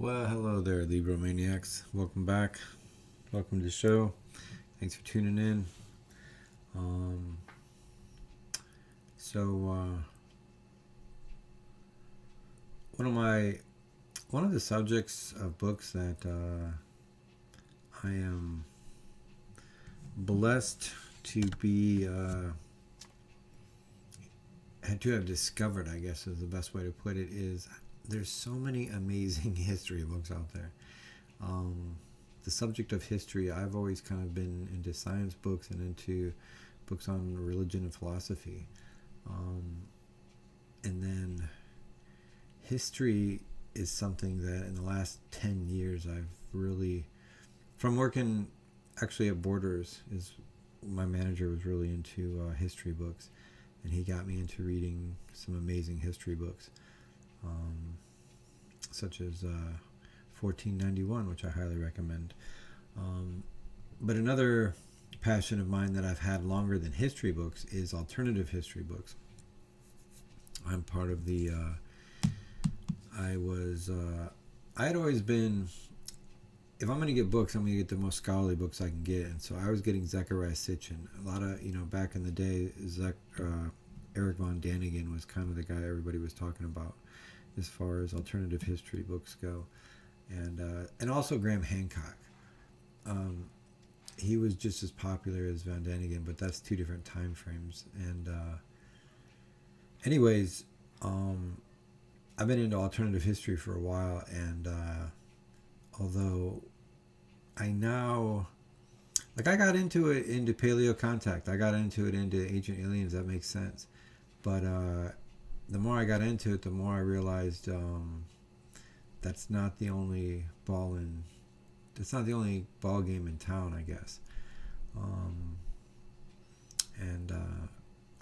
Well, hello there, Libromaniacs. Welcome back. Welcome to the show. Thanks for tuning in. Um, so, one of the subjects of books that I am blessed to be to have discovered, I guess is the best way to put it, is there's so many amazing history books out there. Um, the subject of history, I've always kind of been into science books and into books on religion and philosophy. Um, and then history is something that in the last 10 years I've really, from working actually at Borders, is my manager was really into history books, and he got me into reading some amazing history books, um, such as 1491, which I highly recommend. But another passion of mine that I've had longer than history books is alternative history books. I'm part of the. I was. I had always been. If I'm going to get books, I'm going to get the most scholarly books I can get, and so I was getting Zechariah Sitchin. A lot of back in the day, Eric von Daniken was kind of the guy everybody was talking about as far as alternative history books go, and also Graham Hancock. He was just as popular as Van Daniken, but that's two different time frames. And anyways, I've been into alternative history for a while, and although I now, like, I got into it into paleo contact, I got into it into Ancient Aliens. That makes sense, but the more I got into it, the more I realized that's not the only that's not the only ball game in town, I guess. And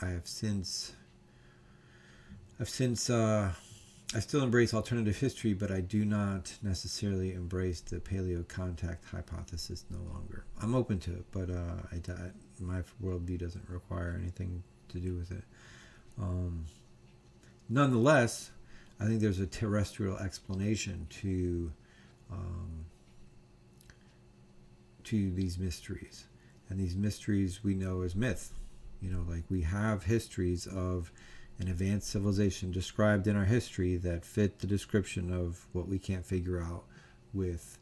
I have since I still embrace alternative history, but I do not necessarily embrace the paleo contact hypothesis no longer. I'm open to it, but my worldview doesn't require anything to do with it. Nonetheless, I think there's a terrestrial explanation to these mysteries, and these mysteries we know as myth. Like, we have histories of an advanced civilization described in our history that fit the description of what we can't figure out with,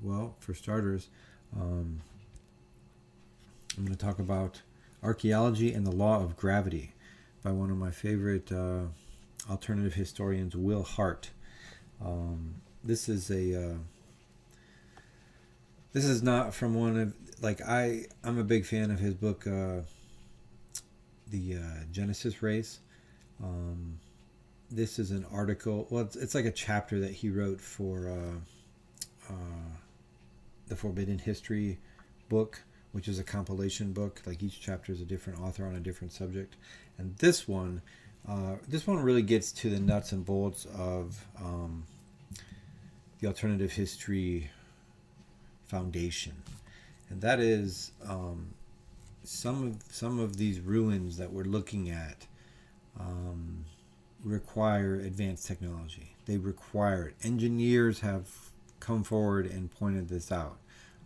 well, for starters, I'm going to talk about Archaeology and the Law of Gravity by one of my favorite alternative historians, Will Hart. This is not from one of, like, I'm a big fan of his book, the Genesis Race. This is an article. Well, it's like a chapter that he wrote for the Forbidden History book, which is a compilation book. Like, each chapter is a different author on a different subject, and this one really gets to the nuts and bolts of the alternative history foundation, and that is some of these ruins that we're looking at require advanced technology. They require it. Engineers have come forward and pointed this out.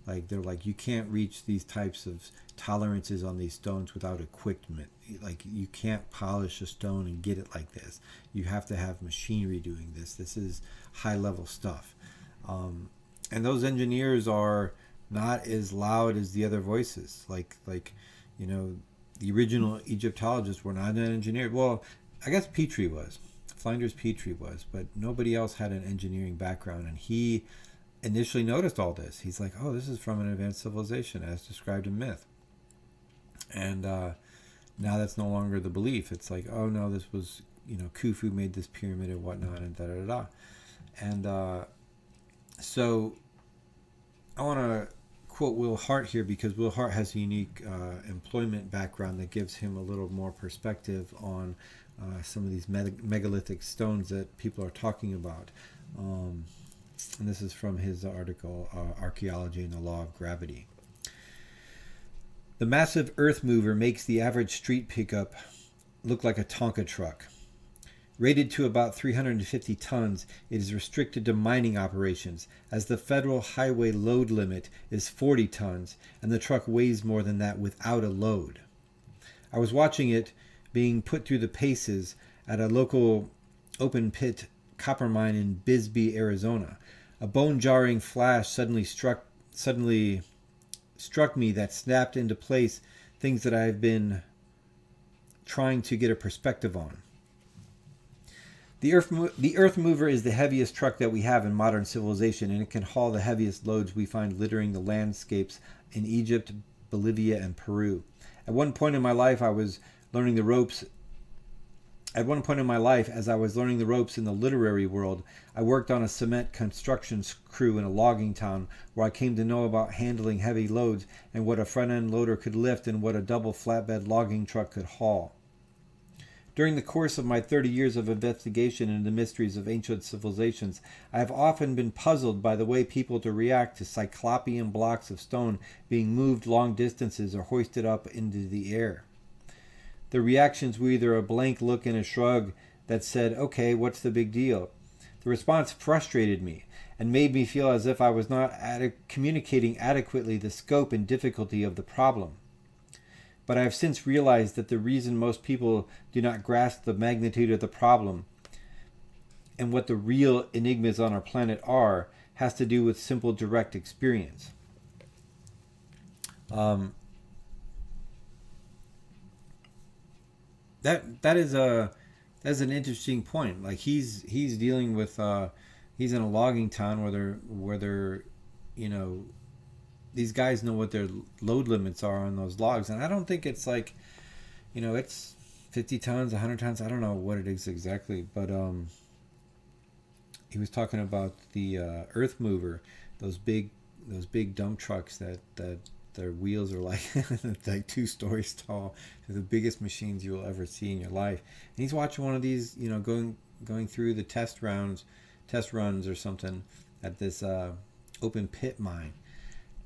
Like, they're like, you can't reach these types of tolerances on these stones without equipment. Like, you can't polish a stone and get it like this. You have to have machinery doing this. This is high level stuff. And those engineers are not as loud as the other voices. Like the original Egyptologists were not an engineer. Well, I guess Petrie was. Flinders Petrie was, but nobody else had an engineering background, and he initially noticed all this. He's like, oh, this is from an advanced civilization as described in myth. And now that's no longer the belief. It's like, oh no, this was, Khufu made this pyramid and whatnot, and da-da-da-da. And so I want to quote Will Hart here, because Will Hart has a unique employment background that gives him a little more perspective on some of these megalithic stones that people are talking about. And this is from his article, Archaeology and the Law of Gravity. The massive earth mover makes the average street pickup look like a Tonka truck. Rated to about 350 tons, it is restricted to mining operations, as the federal highway load limit is 40 tons, and the truck weighs more than that without a load. I was watching it being put through the paces at a local open pit copper mine in Bisbee, Arizona. A bone-jarring flash suddenly struck me that snapped into place things that I've been trying to get a perspective on. The Earth Mover is the heaviest truck that we have in modern civilization, and it can haul the heaviest loads we find littering the landscapes in Egypt, Bolivia, and Peru. At one point in my life, as I was learning the ropes in the literary world, I worked on a cement construction crew in a logging town where I came to know about handling heavy loads and what a front-end loader could lift and what a double flatbed logging truck could haul. During the course of my 30 years of investigation into the mysteries of ancient civilizations, I have often been puzzled by the way people react to cyclopean blocks of stone being moved long distances or hoisted up into the air. The reactions were either a blank look and a shrug that said, "Okay, what's the big deal?" The response frustrated me and made me feel as if I was not communicating adequately the scope and difficulty of the problem. But I have since realized that the reason most people do not grasp the magnitude of the problem and what the real enigmas on our planet are has to do with simple direct experience. That is that's an interesting point. Like he's dealing with he's in a logging town where they're these guys know what their load limits are on those logs, and I don't think it's like it's 50 tons, 100 tons. I don't know what it is exactly, but he was talking about the Earth Mover, those big dump trucks that their wheels are like like 2 stories tall. They're the biggest machines you will ever see in your life. And he's watching one of these, going through the test runs or something at this open pit mine,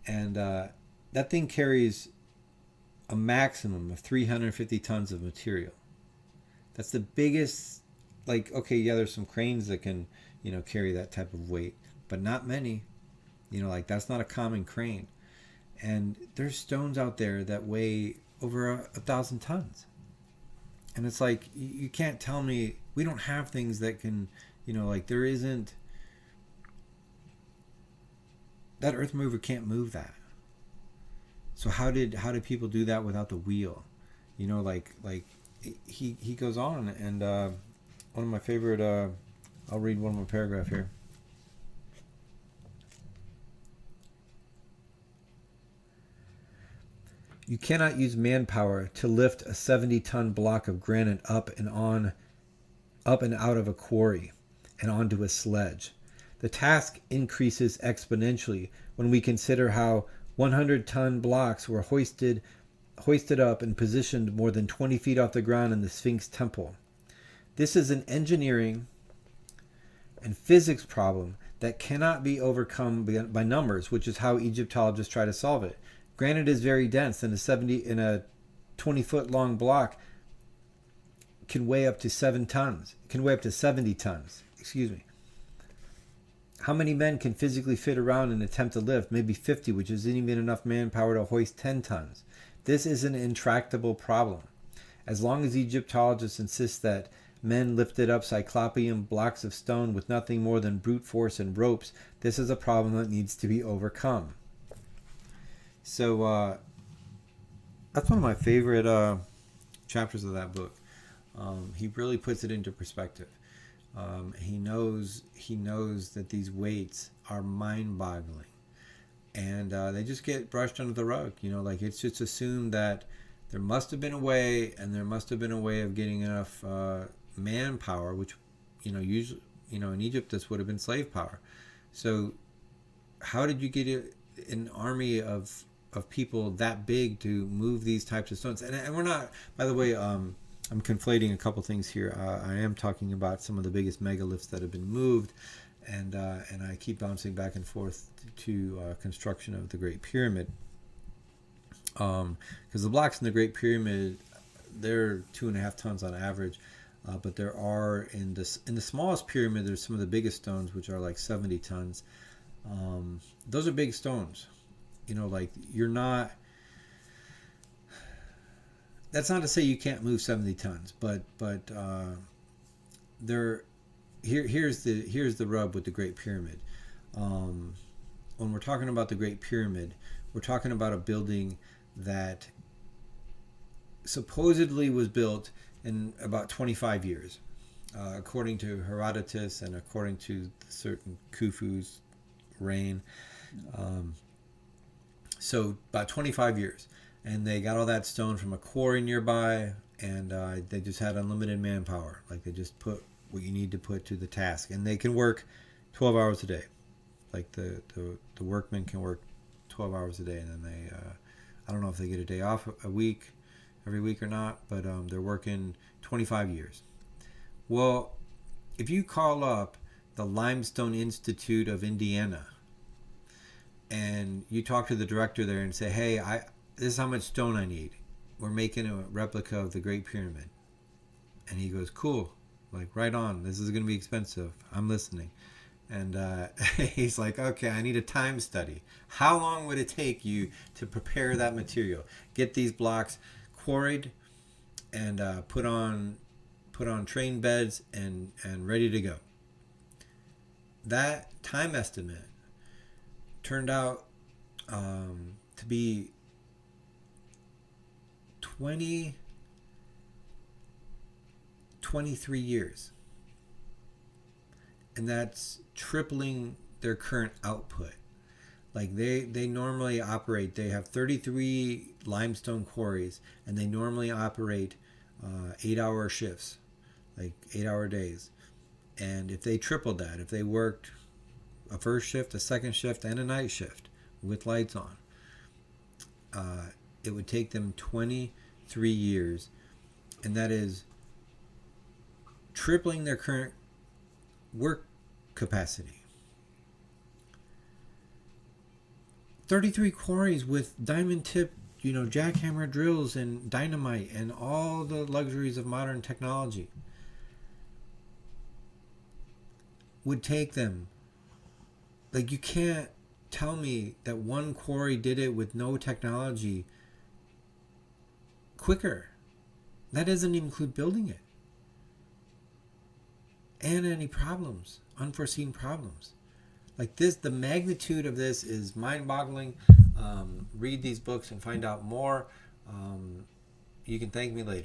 and that thing carries a maximum of 350 tons of material. That's the biggest. Like, okay, yeah, there's some cranes that can carry that type of weight, but not many. Like that's not a common crane. And there's stones out there that weigh over 1,000 tons. And it's like, you can't tell me we don't have things that can, like there isn't, that Earth Mover can't move that. So how did people do that without the wheel? Like he goes on, and one of my favorite, I'll read one more paragraph here. You cannot use manpower to lift a 70-ton block of granite up and out of a quarry and onto a sledge. The task increases exponentially when we consider how 100-ton blocks were hoisted up and positioned more than 20 feet off the ground in the Sphinx Temple. This is an engineering and physics problem that cannot be overcome by numbers, which is how Egyptologists try to solve it. Granite is very dense, and a 20-foot long block can weigh up to 7 tons. Can weigh up to 70 tons. Excuse me. How many men can physically fit around and attempt to lift? Maybe 50, which isn't even enough manpower to hoist 10 tons. This is an intractable problem. As long as Egyptologists insist that men lifted up cyclopean blocks of stone with nothing more than brute force and ropes, this is a problem that needs to be overcome. So that's one of my favorite chapters of that book. He really puts it into perspective. He knows that these weights are mind-boggling, and they just get brushed under the rug. Like it's just assumed that there must have been a way, and there must have been a way of getting enough manpower, which usually in Egypt this would have been slave power. So how did you get an army of people that big to move these types of stones? And we're not, by the way, I'm conflating a couple things here. I am talking about some of the biggest megaliths that have been moved, and I keep bouncing back and forth to construction of the Great Pyramid, because the blocks in the Great Pyramid, they're 2.5 tons on average. but there are in the smallest pyramid, there's some of the biggest stones, which are like 70 tons. Those are big stones. Like you're not. That's not to say you can't move 70 tons, but there. Here's the rub with the Great Pyramid. Um, when we're talking about the Great Pyramid, we're talking about a building that supposedly was built in about 25 years, according to Herodotus and according to certain Khufu's reign. Um, so about 25 years, and they got all that stone from a quarry nearby, and they just had unlimited manpower. Like they just put what you need to put to the task, and they can work 12 hours a day. Like the workmen can work 12 hours a day, and then they I don't know if they get a day off every week or not, but they're working 25 years. Well, if you call up the Limestone Institute of Indiana and you talk to the director there and say, hey, this is how much stone I need. We're making a replica of the Great Pyramid. And he goes, cool, like right on. This is going to be expensive. I'm listening. And he's like, okay, I need a time study. How long would it take you to prepare that material? Get these blocks quarried and put on train beds and ready to go. That time estimate turned out to be 23 years. And that's tripling their current output. Like they normally operate, they have 33 limestone quarries, and they normally operate 8-hour shifts, like 8-hour days. And if they tripled that, if they worked a first shift, a second shift, and a night shift with lights on, it would take them 23 years. And that is tripling their current work capacity. 33 quarries with diamond tip, jackhammer drills and dynamite and all the luxuries of modern technology would take them. Like, you can't tell me that one quarry did it with no technology quicker. That doesn't include building it. And any problems, unforeseen problems. Like this, the magnitude of this is mind-boggling. Read these books and find out more. You can thank me later.